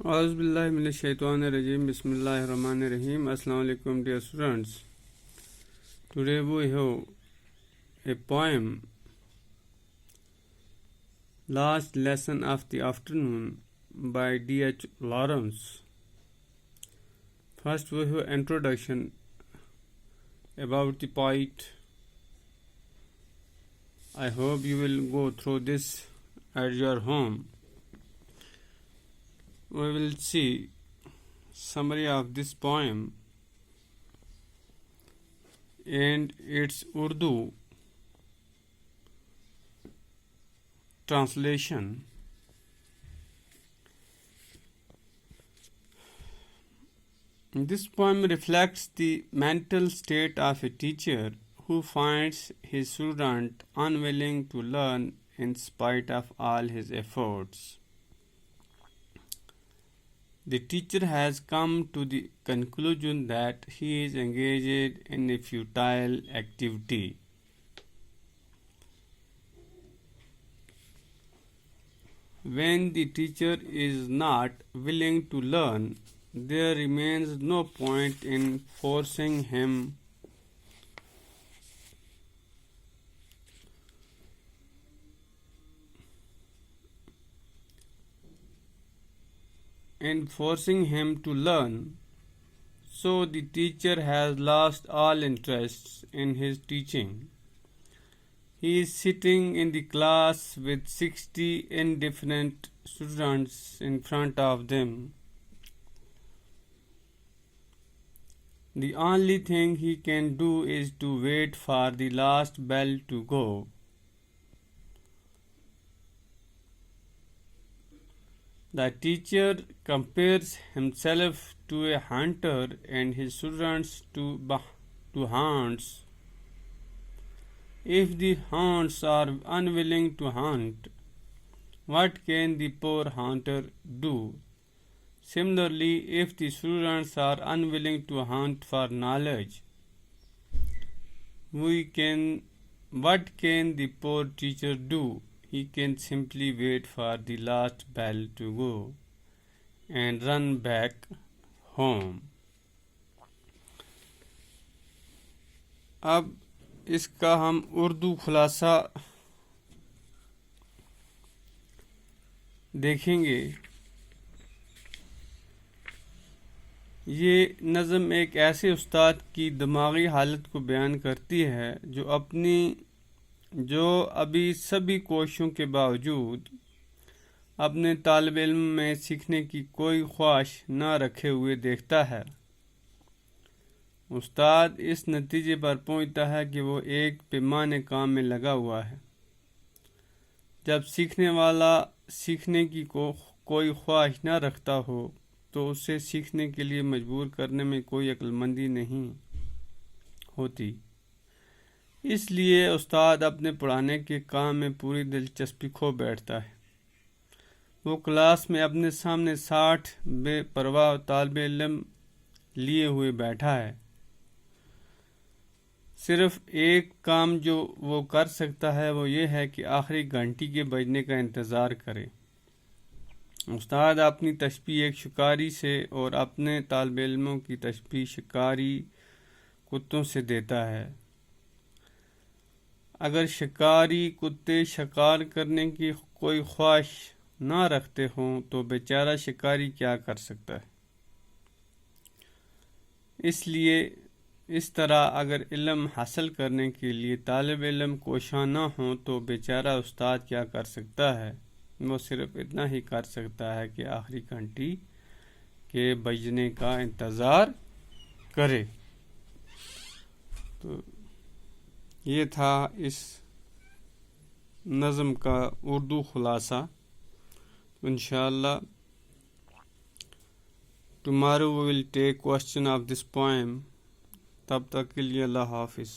اعوذ باللہ من الشیطان الرجیم بسم اللہ الرحمن الرحیم السلام علیکم dear students. Today we have a poem, Last Lesson of the Afternoon by D.H. Lawrence. First we have introduction about the poet. I hope you will go through this at your home. We will see summary of this poem and its Urdu translation. This poem reflects the mental state of a teacher who finds his student unwilling to learn in spite of all his efforts. The teacher has come to the conclusion that he is engaged in a futile activity. When the teacher is not willing to learn, there remains no point in forcing him to learn. So the teacher has lost all interest in his teaching. He is sitting in the class with 60 indifferent students in front of them. The only thing he can do is to wait for the last bell to go. The teacher compares himself to a hunter and his students to hounds. If the hounds are unwilling to hunt, what can the poor hunter do? Similarly, if the students are unwilling to hunt for knowledge, what can the poor teacher do? He can simply wait for the last bell to go and run back home. اب اس کا ہم اردو خلاصہ دیکھیں گے. یہ نظم ایک ایسے استاد کی دماغی حالت کو بیان کرتی ہے جو ابھی سبھی کوششوں کے باوجود اپنے طالب علم میں سیکھنے کی کوئی خواہش نہ رکھے ہوئے دیکھتا ہے. استاد اس نتیجے پر پہنچتا ہے کہ وہ ایک پیمانے کام میں لگا ہوا ہے. جب سیکھنے والا سیکھنے کی کوئی خواہش نہ رکھتا ہو تو اسے سیکھنے کے لیے مجبور کرنے میں کوئی عقل مندی نہیں ہوتی. اس لیے استاد اپنے پڑھانے کے کام میں پوری دلچسپی کھو بیٹھتا ہے. وہ کلاس میں اپنے سامنے 60 بے پرواہ طالب علم لیے ہوئے بیٹھا ہے. صرف ایک کام جو وہ کر سکتا ہے وہ یہ ہے کہ آخری گھنٹی کے بجنے کا انتظار کرے. استاد اپنی تشبیہ ایک شکاری سے اور اپنے طالب علموں کی تشبیہ شکاری کتوں سے دیتا ہے. اگر شکاری کتے شکار کرنے کی کوئی خواہش نہ رکھتے ہوں تو بیچارہ شکاری کیا کر سکتا ہے. اس لیے اس طرح اگر علم حاصل کرنے کے لیے طالب علم کوشاں نہ ہوں تو بیچارہ استاد کیا کر سکتا ہے؟ وہ صرف اتنا ہی کر سکتا ہے کہ آخری گھنٹی کے بجنے کا انتظار کرے. تو یہ تھا اس نظم کا اردو خلاصہ. انشاءاللہ tomorrow we will take question of this poem. تب تک کے لیے اللہ حافظ.